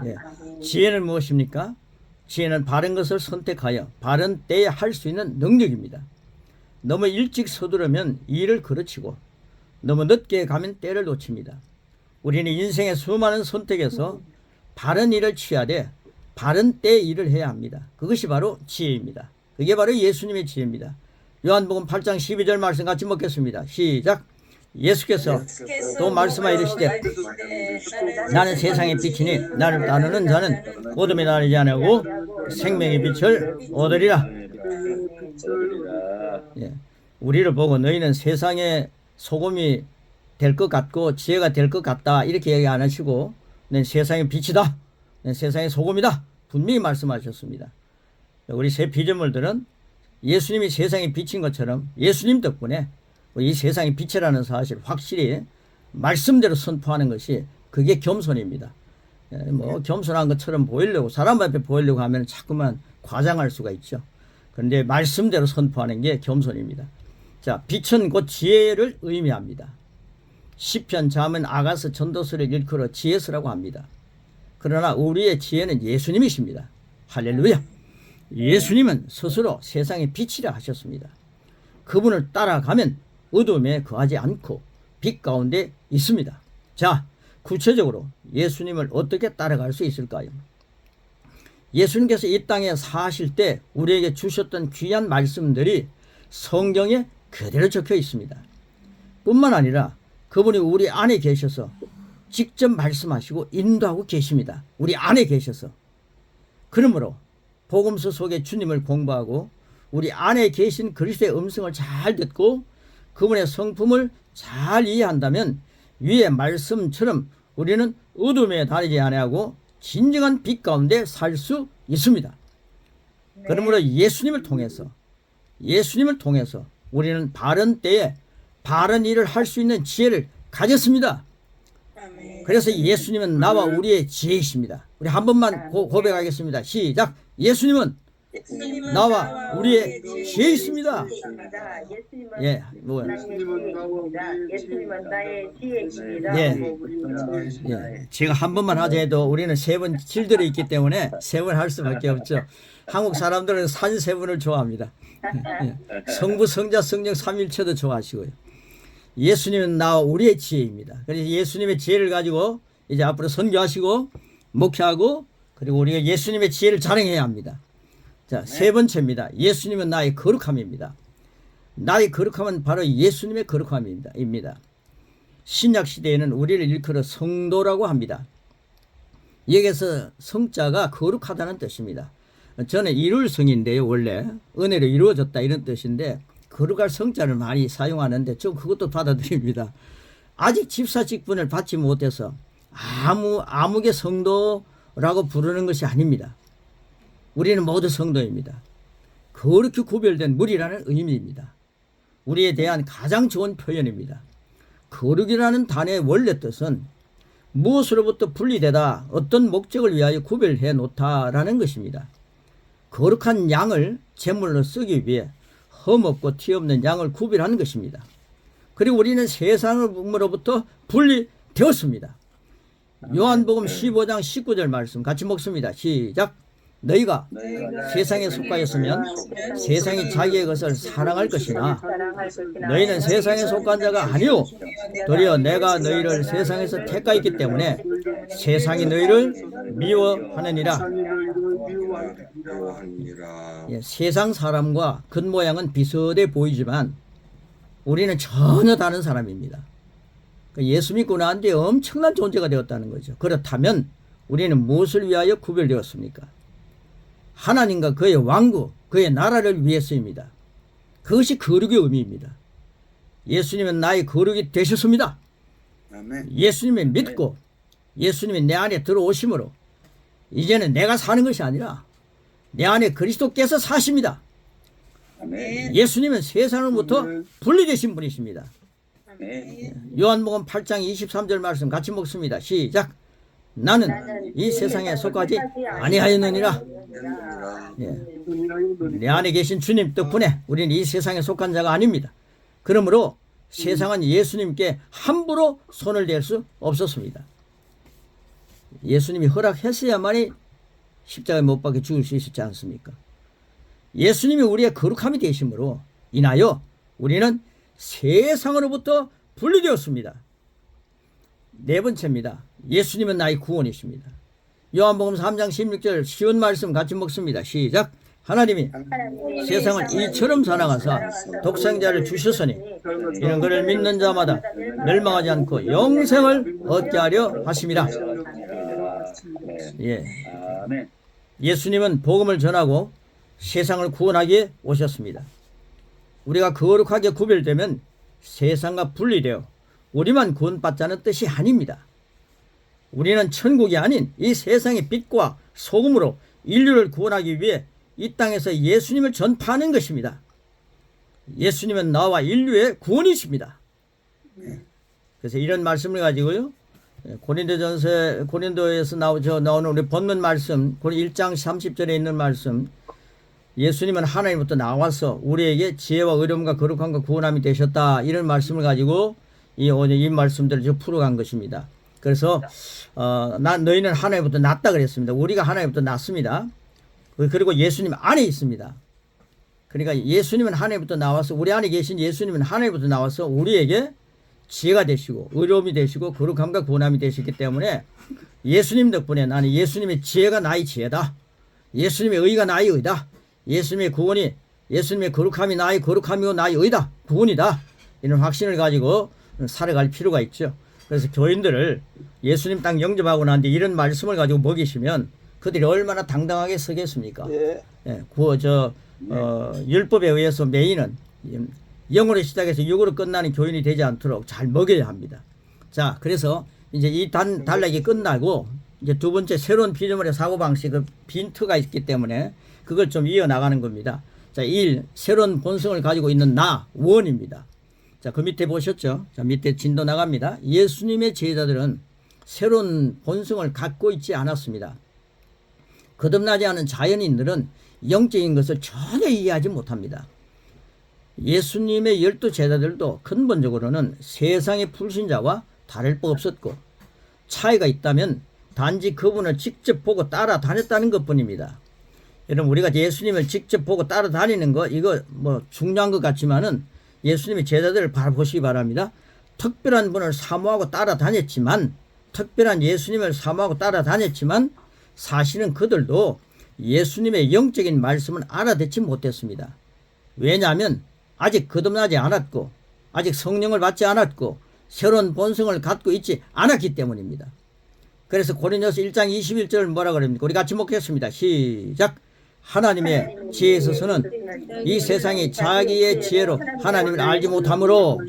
S2: 예. 지혜는 무엇입니까? 지혜는 바른 것을 선택하여 바른 때에 할 수 있는 능력입니다. 너무 일찍 서두르면 일을 그르치고 너무 늦게 가면 때를 놓칩니다. 우리는 인생의 수많은 선택에서 바른 일을 취하되 바른 때에 일을 해야 합니다. 그것이 바로 지혜입니다. 그게 바로 예수님의 지혜입니다. 요한복음 8장 12절 말씀 같이 먹겠습니다. 시작. 예수께서 또 말씀하여 이르시되 나는 세상의 빛이니 나를 따르는 자는 어둠에 다니지 아니하고 생명의 빛을 얻으리라. 예. 우리를 보고 너희는 세상의 소금이 될 것 같고 지혜가 될 것 같다 이렇게 얘기 안 하시고 난 세상의 빛이다, 난 세상의 소금이다 분명히 말씀하셨습니다. 우리 새 피조물들은 예수님이 세상의 빛인 것처럼 예수님 덕분에 이 세상의 빛이라는 사실 확실히 말씀대로 선포하는 것이 그게 겸손입니다. 뭐 겸손한 것처럼 보이려고 사람 앞에 보이려고 하면 자꾸만 과장할 수가 있죠. 그런데 말씀대로 선포하는 게 겸손입니다. 자, 빛은 곧 지혜를 의미합니다. 시편, 잠언, 아가서, 전도서를 일컬어 지혜서라고 합니다. 그러나 우리의 지혜는 예수님이십니다. 할렐루야. 예수님은 스스로 세상의 빛이라 하셨습니다. 그분을 따라가면 어둠에 거하지 않고 빛 가운데 있습니다. 자, 구체적으로 예수님을 어떻게 따라갈 수 있을까요? 예수님께서 이 땅에 사실 때 우리에게 주셨던 귀한 말씀들이 성경에 그대로 적혀 있습니다. 뿐만 아니라 그분이 우리 안에 계셔서 직접 말씀하시고 인도하고 계십니다. 우리 안에 계셔서. 그러므로 복음서 속에 주님을 공부하고 우리 안에 계신 그리스도의 음성을 잘 듣고 그분의 성품을 잘 이해한다면 위의 말씀처럼 우리는 어둠에 다니지 아니하고 진정한 빛 가운데 살 수 있습니다. 그러므로 예수님을 통해서 우리는 바른 때에 바른 일을 할 수 있는 지혜를 가졌습니다. 그래서 예수님은 나와 우리의 지혜이십니다. 우리 한 번만 고백하겠습니다. 시작. 예수님은 나와 우리의 지혜이십니다. 예, 뭐
S7: 예수님은 나의 지혜이십니다.
S2: 예, 제가 한 번만 하자 해도 우리는 세 번 질들이 있기 때문에 세 번 할 수밖에 없죠. 한국 사람들은 산 세 분을 좋아합니다. 예, 성부, 성자, 성령 삼일체도 좋아하시고요. 예수님은 나와 우리의 지혜입니다. 그래서 예수님의 지혜를 가지고 이제 앞으로 선교하시고 목회하고 그리고 우리가 예수님의 지혜를 자랑해야 합니다. 자, 세 번째입니다. 예수님은 나의 거룩함입니다. 나의 거룩함은 바로 예수님의 거룩함입니다. 신약 시대에는 우리를 일컬어 성도라고 합니다. 여기에서 성자가 거룩하다는 뜻입니다. 저는 이룰 성인데요. 원래 은혜로 이루어졌다 이런 뜻인데 거룩할 성자를 많이 사용하는데 저 그것도 받아들입니다. 아직 집사 직분을 받지 못해서 아무개 성도라고 부르는 것이 아닙니다. 우리는 모두 성도입니다. 거룩히 구별된 무리라는 의미입니다. 우리에 대한 가장 좋은 표현입니다. 거룩이라는 단어의 원래 뜻은 무엇으로부터 분리되다 어떤 목적을 위하여 구별해 놓다라는 것입니다. 거룩한 양을 제물로 쓰기 위해 흠없고 티없는 양을 구별하는 것입니다. 그리고 우리는 세상으로부터 분리되었습니다. 요한복음 15장 19절 말씀 같이 먹습니다. 시작. 너희가 세상에 속하였으면 세상이 자기의 것을 사랑할 것이나 너희는 세상에 속한 자가 아니오 도리어 내가 너희를 세상에서 택하였기 때문에 세상이 너희를 미워하느니라. 예, 세상 사람과 겉모양은 비슷해 보이지만 우리는 전혀 다른 사람입니다. 예수 믿고 난 뒤에 엄청난 존재가 되었다는 거죠. 그렇다면 우리는 무엇을 위하여 구별되었습니까? 하나님과 그의 왕국, 그의 나라를 위해서입니다. 그것이 거룩의 의미입니다. 예수님은 나의 거룩이 되셨습니다. 예수님을 믿고 예수님이 내 안에 들어오심으로 이제는 내가 사는 것이 아니라 내 안에 그리스도께서 사십니다. 예수님은 세상으로부터 분리되신 분이십니다. 요한복음 8장 23절 말씀 같이 먹습니다. 시작. 나는 이 세상에 속하지 아니하였느니라. 예. 내 안에 계신 주님 덕분에 우리는 이 세상에 속한 자가 아닙니다. 그러므로 세상은 예수님께 함부로 손을 댈 수 없었습니다. 예수님이 허락했어야만이 십자가에 못 박혀 죽을 수 있었지 않습니까? 예수님이 우리의 거룩함이 되심으로 인하여 우리는 세상으로부터 분리되었습니다. 네 번째입니다. 예수님은 나의 구원이십니다. 요한복음 3장 16절 쉬운 말씀 같이 먹습니다. 시작. 하나님이 세상을 이처럼 사랑하사 독생자를 주셨으니 이는 그를 믿는 자마다 멸망하지 않고 영생을 얻게 하려 하심이라. 예. 예수님은 복음을 전하고 세상을 구원하기 위해 오셨습니다. 우리가 거룩하게 구별되면 세상과 분리되어 우리만 구원받자는 뜻이 아닙니다. 우리는 천국이 아닌 이 세상의 빛과 소금으로 인류를 구원하기 위해 이 땅에서 예수님을 전파하는 것입니다. 예수님은 나와 인류의 구원이십니다. 그래서 이런 말씀을 가지고요, 고린도에서 나오는 우리 본문 말씀, 1장 30절에 있는 말씀, 예수님은 하나님부터 나와서 우리에게 지혜와 의로움과 거룩함과 구원함이 되셨다, 이런 말씀을 가지고 이 말씀들을 좀 풀어간 것입니다. 그래서 너희는 하나님부터 났다 그랬습니다. 우리가 하나님부터 났습니다. 그리고 예수님 안에 있습니다. 그러니까 예수님은 하나님부터 나와서, 우리 안에 계신 예수님은 하나님부터 나와서 우리에게 지혜가 되시고 의로움이 되시고 거룩함과 구원함이 되시기 때문에 예수님 덕분에 나는 예수님의 지혜가 나의 지혜다, 예수님의 의가 나의 의다, 예수님의 구원이, 예수님의 거룩함이 나의 거룩함이고 나의 의다, 구원이다, 이런 확신을 가지고 살아갈 필요가 있죠. 그래서 교인들을 예수님 땅 영접하고 난 뒤 이런 말씀을 가지고 먹이시면 그들이 얼마나 당당하게 서겠습니까? 예. 율법에 의해서 메이는 영으로 시작해서 육으로 끝나는 교인이 되지 않도록 잘 먹여야 합니다. 자, 그래서 이제 이 단락이 끝나고 이제 두 번째 새로운 피조물의 사고방식, 빈트가 있기 때문에 그걸 좀 이어나가는 겁니다. 자, 1. 새로운 본성을 가지고 있는 나, 원입니다. 자, 그 밑에 보셨죠? 자, 밑에 진도 나갑니다. 예수님의 제자들은 새로운 본성을 갖고 있지 않았습니다. 거듭나지 않은 자연인들은 영적인 것을 전혀 이해하지 못합니다. 예수님의 12 제자들도 근본적으로는 세상의 불신자와 다를 바 없었고, 차이가 있다면 단지 그분을 직접 보고 따라다녔다는 것뿐입니다. 여러분, 우리가 예수님을 직접 보고 따라다니는 거, 이거 뭐 중요한 것 같지만은 예수님의 제자들을 바라보시기 바랍니다. 특별한 분을 사모하고 따라다녔지만, 특별한 예수님을 사모하고 따라다녔지만 사실은 그들도 예수님의 영적인 말씀은 알아듣지 못했습니다. 왜냐하면 아직 거듭나지 않았고, 아직 성령을 받지 않았고, 새로운 본성을 갖고 있지 않았기 때문입니다. 그래서 고린도서 1장 21절을 뭐라 그럽니까? 우리 같이 먹겠습니다. 시작. 하나님의 지혜에 있어서는 이 세상이 자기의 지혜로 하나님을 알지 못하므로,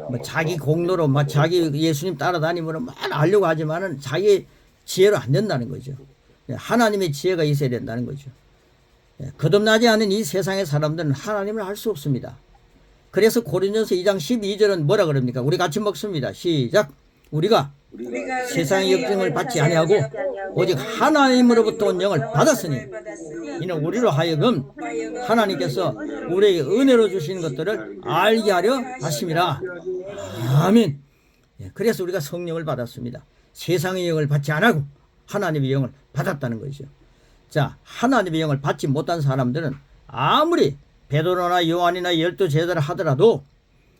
S2: 뭐 자기 공로로, 자기 예수님 따라다니므로 막 알려고 하지만은 자기 지혜로 안 된다는 거죠. 하나님의 지혜가 있어야 된다는 거죠. 거듭나지 않은 이 세상의 사람들은 하나님을 알 수 없습니다. 그래서 고린도서 2장 12절은 뭐라 그럽니까? 우리 같이 먹습니다. 시작. 우리가 세상의 역정을 받지 아니하고 오직 하나님으로부터 온 영을 받았으니 이는 우리로 하여금 하나님께서 우리에게 은혜로 주신 것들을 알게 하려 하심이라. 아멘. 그래서 우리가 성령을 받았습니다. 세상의 영을 받지 않고 하나님의 영을 받았다는 거죠. 자, 하나님의 영을 받지 못한 사람들은 아무리 베드로나 요한이나 12 제자를 하더라도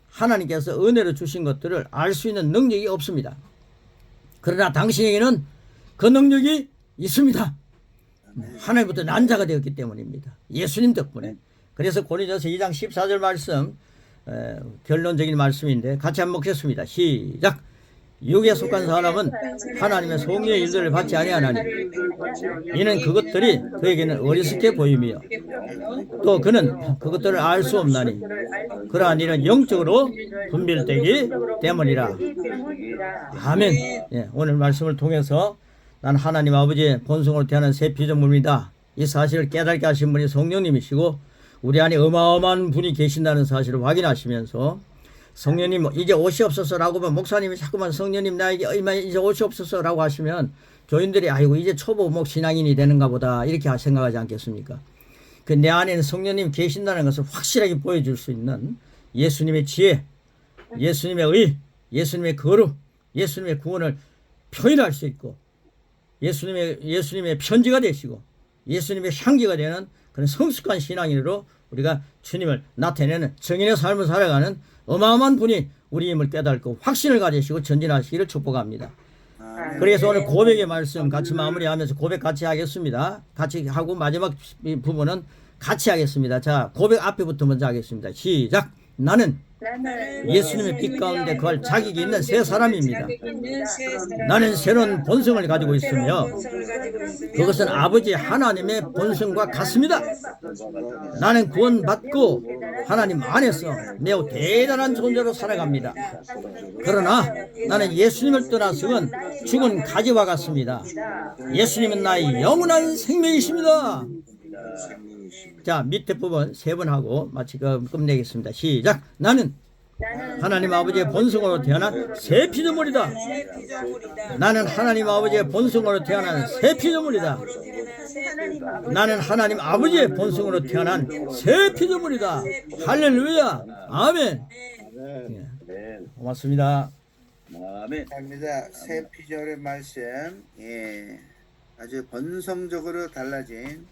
S2: 하나님께서 은혜로 주신 것들을 알 수 있는 능력이 없습니다. 그러나 당신에게는 그 능력이 있습니다. 하나님부터 난 자가 되었기 때문입니다. 예수님 덕분에. 그래서 고린도서 2장 14절 말씀, 결론적인 말씀인데 같이 한번 먹겠습니다. 시작. 육에 속한 사람은 하나님의 성령의 일들을 받지 아니하나니 이는 그것들이 그에게는 어리석게 보임이요 또 그는 그것들을 알 수 없나니 그러한 일은 영적으로 분별되기 때문이라. 아멘. 예, 오늘 말씀을 통해서 난 하나님 아버지의 본성으로 태어난 새 피조물입니다. 이 사실을 깨닫게 하신 분이 성령님이시고 우리 안에 어마어마한 분이 계신다는 사실을 확인하시면서 성령님 이제 옷이 없어서라고 하면 목사님이 자꾸만 성령님 나에게 이제 옷이 없어서라고 하시면 교인들이 아이고 이제 초보 목 신앙인이 되는가 보다 이렇게 생각하지 않겠습니까? 그 내 안에는 성령님 계신다는 것을 확실하게 보여줄 수 있는 예수님의 지혜, 예수님의 의, 예수님의 거룩, 예수님의 구원을 표현할 수 있고 예수님의 편지가 되시고 예수님의 향기가 되는 그런 성숙한 신앙인으로 우리가 주님을 나타내는 정인의 삶을 살아가는 어마어마한 분이 우리 힘을 깨닫고 확신을 가지시고 전진하시기를 축복합니다. 그래서 오늘 고백의 말씀 같이 마무리하면서 고백 같이 하겠습니다. 같이 하고 마지막 부분은 같이 하겠습니다. 자, 고백 앞에부터 먼저 하겠습니다. 시작. 나는 예수님의 빛 가운데 거할 자격이 있는 새 사람입니다. 나는 새로운 본성을 가지고 있으며 그것은 아버지 하나님의 본성과 같습니다. 나는 구원받고 하나님 안에서 매우 대단한 존재로 살아갑니다. 그러나 나는 예수님을 떠나서는 죽은 가지와 같습니다. 예수님은 나의 영원한 생명이십니다. 자, 밑에 부분 세 번 하고 마치 끝내겠습니다. 시작. 나는 하나님 아버지의 본성으로 태어난 새 피조물이다. 나는 하나님 아버지의 본성으로 태어난 새 피조물이다. 나는 하나님 아버지의 본성으로 태어난 새 피조물이다. 할렐루야. 아멘. 고맙습니다.
S4: 아멘.
S1: 감사합니다. 새 피조물의 말씀, 아주 본성적으로 달라진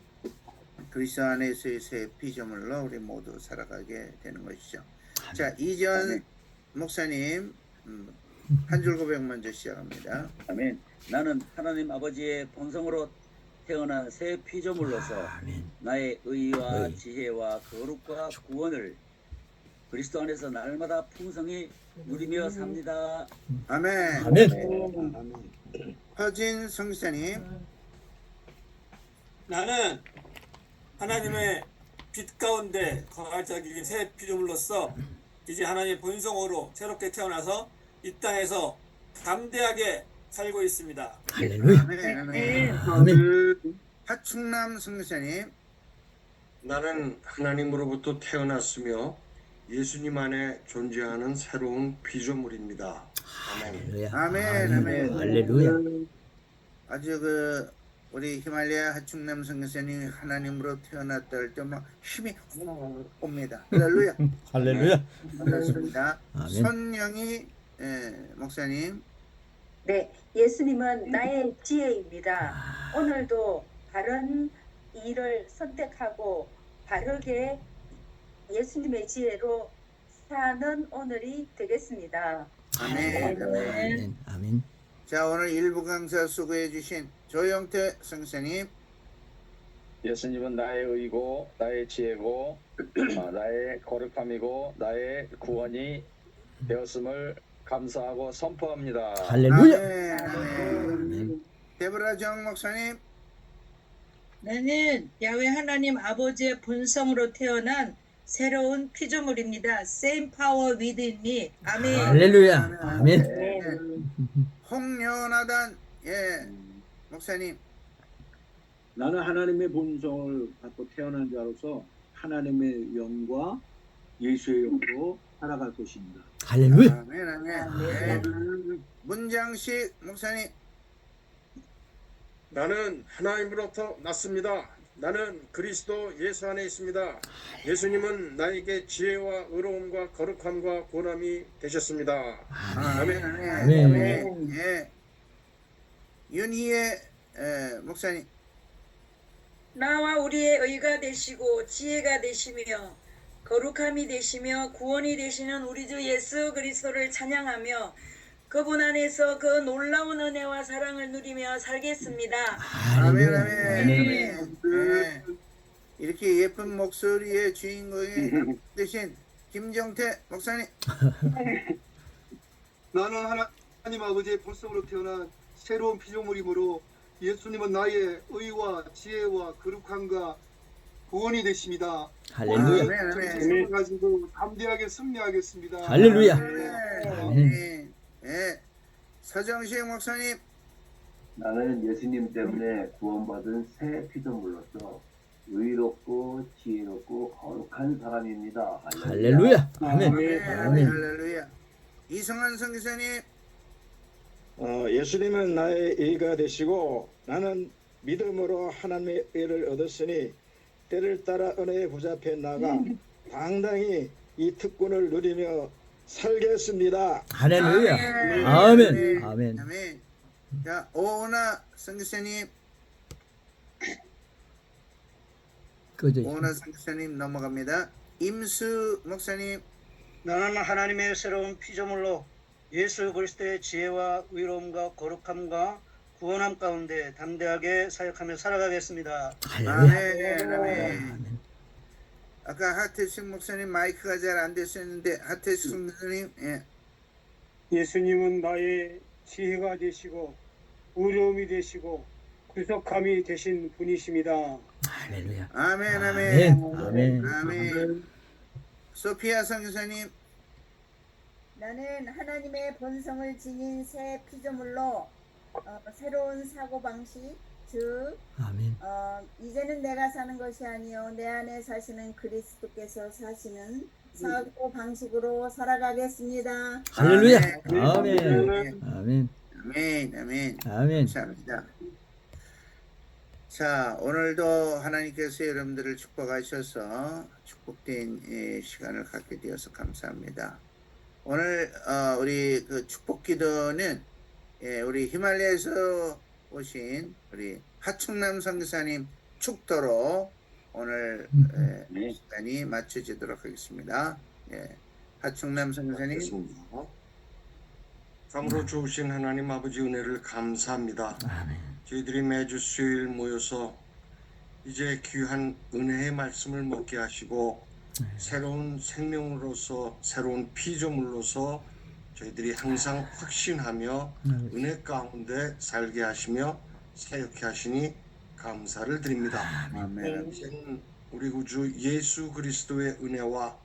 S1: 그리스도 안에서의 새 피조물로 우리 모두 살아가게 되는 것이죠. 자, 이전 목사님 한 줄 고백 먼저 시작합니다.
S4: 아멘. 나는 하나님 아버지의 본성으로 태어난 새 피조물로서 나의 의와 지혜와 거룩과 구원을 그리스도 안에서 날마다 풍성히 누리며 삽니다.
S1: 아멘.
S2: 아멘.
S1: 허진 성사님.
S5: 나는 하나님의 빛 가운데 거할 자격인 새 피조물로서 이제 하나님의 본성으로 새롭게 태어나서 이 땅에서 담대하게 살고 있습니다.
S2: 할렐루야.
S1: 아멘. 하충남 성사님.
S6: 나는 하나님으로부터 태어났으며 예수님 안에 존재하는 새로운 피조물입니다. 아멘.
S1: 아멘. 아멘.
S2: 할렐루야.
S1: 아주 우리 히말라야 하충남 선교사님이 하나님으로 태어났다 할 때 막 힘이 옵니다. 할렐루야.
S2: 할렐루야.
S1: 반갑습니다.
S2: 아멘.
S1: 손영희 목사님.
S7: 네, 예수님은 나의 지혜입니다. 오늘도 바른 일을 선택하고 바르게 예수님의 지혜로 사는 오늘이 되겠습니다.
S1: 아멘.
S2: 아멘. 아멘.
S1: 자, 오늘 일부 강사 수고해 주신 조영태 선생님.
S3: 예수님은 나의 의고 나의 지혜고 나의 거룩함이고 나의 구원이 되었음을 감사하고 선포합니다.
S2: 할렐루야.
S1: 아멘. 데보라 정 목사님.
S16: 나는 야훼 하나님 아버지의 본성으로 태어난 새로운 피조물입니다. Same power within me. 아멘.
S2: 할렐루야. 아멘.
S1: 홍연하단 목사님.
S14: 나는 하나님의 본성을 갖고 태어난 자로서 하나님의 영과 예수의 영으로 살아갈 것입니다.
S2: 할렐루야.
S1: 아멘. 아멘. 문장식 목사님.
S6: 나는 하나님으로부터 났습니다. 나는 그리스도 예수 안에 있습니다. 예수님은 나에게 지혜와 의로움과 거룩함과 구원함이 되셨습니다. 아멘.
S1: 아멘. 예. 윤희의 목사님.
S8: 나와 우리의 의가 되시고 지혜가 되시며 거룩함이 되시며 구원이 되시는 우리 주 예수 그리스도를 찬양하며 그분 안에서 그 놀라운 은혜와 사랑을 누리며 살겠습니다.
S1: 아멘. 아멘. 이렇게 예쁜 목소리의 주인공이 되신 김정태 목사님.
S9: 나는 하나님 아버지의 본성으로 태어난 새로운 피조물이므로 예수님은 나의 의와 지혜와 거룩함과 구원이 되십니다.
S2: 할렐루야.
S9: 정신을 가지고 담대하게 승리하겠습니다.
S2: 할렐루야.
S1: 아멘. 서정식 목사님.
S10: 나는 예수님 때문에 구원받은 새 피조물로서 의롭고 지혜롭고 거룩한 사람입니다.
S2: 할렐루야. 아멘.
S1: 아멘.
S2: 아멘.
S1: 할렐루야. 이성환 선교사님.
S11: 예수님은 나의 의가 되시고 나는 믿음으로 하나님의 의를 얻었으니 때를 따라 은혜의 부자 앞에 나가 당당히 이 특권을 누리며 살겠습니다.
S2: 할렐루야.
S1: 아멘.
S2: 아멘. 아멘.
S1: 아멘. 자, 오나 선교사님. 오나 선교사님 넘어갑니다. 임수 목사님.
S13: 나는 하나님의 새로운 피조물로 예수 그리스도의 지혜와 의로움과 거룩함과 구원함 가운데 담대하게 사역하며 살아가겠습니다.
S1: 아멘. 아멘. 아까 하태식 목사님 마이크가 잘 안 됐었는데 하태식 목사님. 예.
S9: 예수님은 나의 지혜가 되시고 의로움이 되시고 구속함이 되신 분이십니다.
S2: 할렐루야.
S1: 아멘. 아멘.
S2: 아멘.
S1: 아멘. 소피아 선교사님.
S15: 나는 하나님의 본성을 지닌 새 피조물로 새로운 사고방식, 즉
S2: 아멘.
S15: 이제는 내가 사는 것이 아니요 내 안에 사시는 그리스도께서 사시는 사고방식으로 살아가겠습니다.
S2: 할렐루야.
S1: 아멘.
S2: 아멘. 아멘.
S1: 아멘. 아멘.
S2: 아멘.
S1: 감사합니다. 자, 오늘도 하나님께서 여러분들을 축복하셔서 축복된 시간을 갖게 되어서 감사합니다. 오늘 우리 그 축복기도는 우리 히말라야에서 오신 우리 하충남 선교사님 축도로 오늘 시간이 마쳐지도록 하겠습니다. 하충남 선교사님.
S6: 참으로 좋으신 하나님 아버지 은혜를 감사합니다. 저희들이 매주 수요일 모여서 이제 귀한 은혜의 말씀을 먹게 하시고 새로운 생명으로서 새로운 피조물로서 저희들이 항상 확신하며 은혜 가운데 살게 하시며 사역케 하시니 감사를 드립니다.
S1: 아멘.
S6: 우리 구주 예수 그리스도의 은혜와